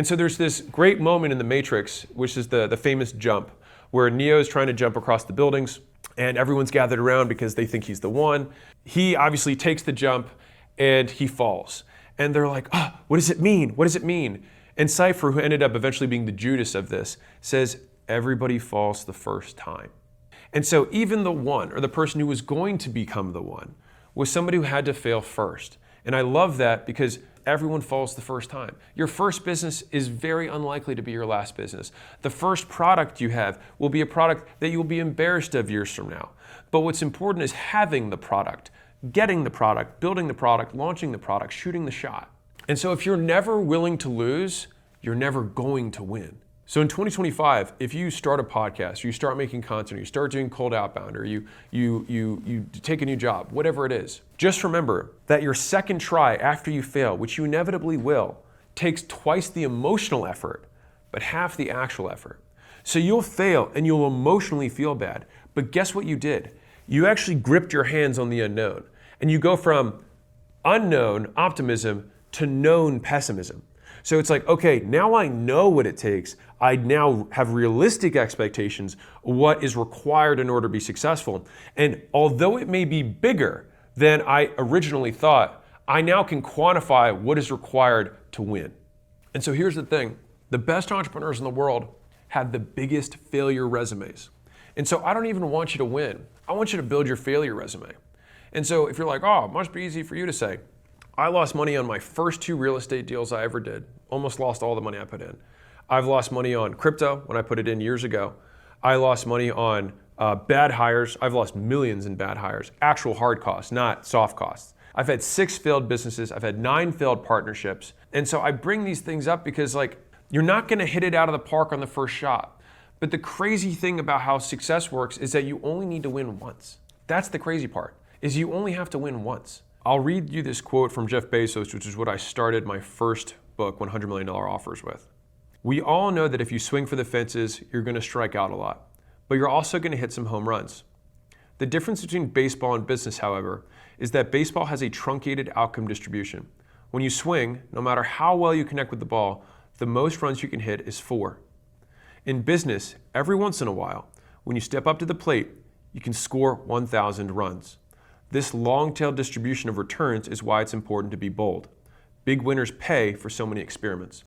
And so there's this great moment in The Matrix, which is the famous jump, where Neo is trying to jump across the buildings, and everyone's gathered around because they think he's the one. He obviously takes the jump, and he falls. And they're like, what does it mean? What does it mean? And Cypher, who ended up eventually being the Judas of this, says, everybody falls the first time. And so even the one, or the person who was going to become the one, was somebody who had to fail first. And I love that because everyone falls the first time. Your first business is very unlikely to be your last business. The first product you have will be a product that you'll be embarrassed of years from now. But what's important is having the product, getting the product, building the product, launching the product, shooting the shot. And so if you're never willing to lose, you're never going to win. So in 2025, if you start a podcast, or you start making content, or you start doing cold outbound, or you take a new job, whatever it is, just remember that your second try after you fail, which you inevitably will, takes twice the emotional effort, but half the actual effort. So you'll fail and you'll emotionally feel bad, but guess what you did? You actually gripped your hands on the unknown, and you go from unknown optimism to known pessimism. So it's like, okay, now I know what it takes. I now have realistic expectations of what is required in order to be successful. And although it may be bigger than I originally thought, I now can quantify what is required to win. And so here's the thing. The best entrepreneurs in the world have the biggest failure resumes. And so I don't even want you to win. I want you to build your failure resume. And so if you're like, oh, it must be easy for you to say, I lost money on my first 2 real estate deals I ever did. Almost lost all the money I put in. I've lost money on crypto when I put it in years ago. I lost money on bad hires. I've lost millions in bad hires. Actual hard costs, not soft costs. I've had 6 failed businesses. I've had 9 failed partnerships. And so I bring these things up because you're not gonna hit it out of the park on the first shot. But the crazy thing about how success works is that you only need to win once. That's the crazy part, is you only have to win once. I'll read you this quote from Jeff Bezos, which is what I started my first book, $100 Million Offers, with. We all know that if you swing for the fences, you're gonna strike out a lot, but you're also gonna hit some home runs. The difference between baseball and business, however, is that baseball has a truncated outcome distribution. When you swing, no matter how well you connect with the ball, the most runs you can hit is 4. In business, every once in a while, when you step up to the plate, you can score 1,000 runs. This long-tail distribution of returns is why it's important to be bold. Big winners pay for so many experiments.